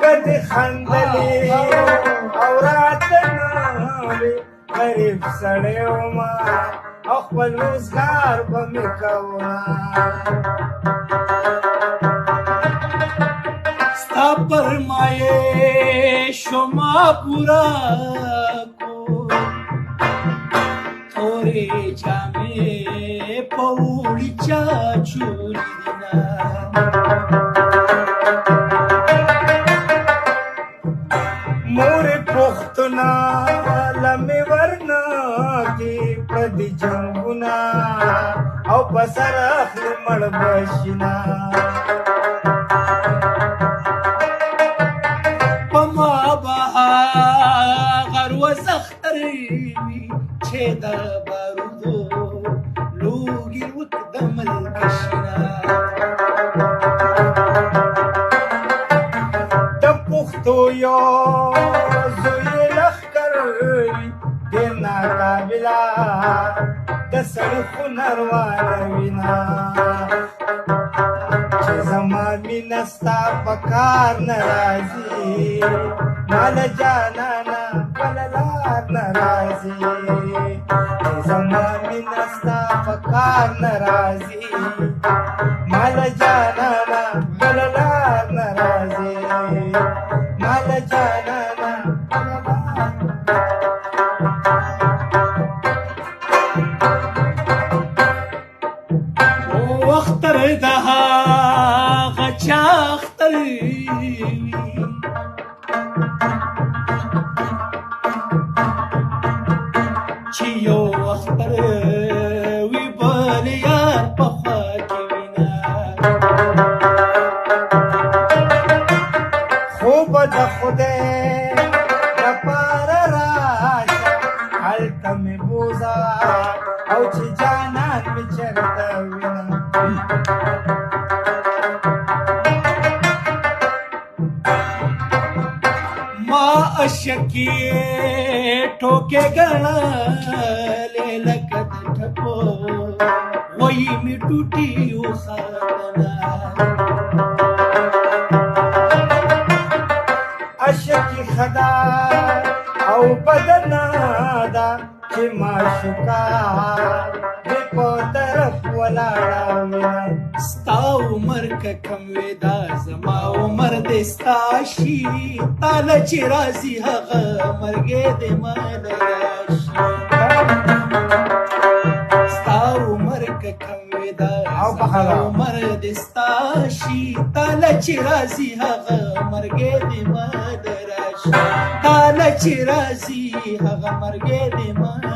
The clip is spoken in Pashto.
کدی خندلی او راتناوی غریب سړی وما او خپل روزګار به مې کومه ستا فرمایش شما پورا کو تورې جامې په وړي چا چولي دینه مور پختنا لمې ورنا کې پردي جنگونه او بسر اخلي مړ بشنا پما بها غر وزختر وي چې د بارودو لوګي وکدم الکشنا د پښتو یو زوی لښکر وي ډېر ناقابله د سړي هنر واله وینا چې زما مینه ستا په کار نه راځي ماله جانانه بله لار نه راځي چې زما مینه ستا په کار نه راځي ماله جانانه بله لار نه راځي ماله جانانه بله لار اختر د هغه چا اختر وي چې یو اختر وي بل یار په خوا کې وینه خوب د خدای لپاره راشه هلته مې بوزه او چې جانان مې چېرته وینه ما اشکی ټوکې ګڼلې لکه د ټپو وایي مې ټوټې وخندله اشکی خدا او بدنا دا چې معشوقه دې په طرف ولاړه وینه ستا عمر که کم وي دا زما عمر دې ستا شي تاله چې راځي هغه مرګې دې ماله راشي ستا عمر که کم وي دا زما عمر دې ستا شي تاله چې راځي هغه مرګې دې ماله راشي تاله چې راځي هغه مرګې دې ماله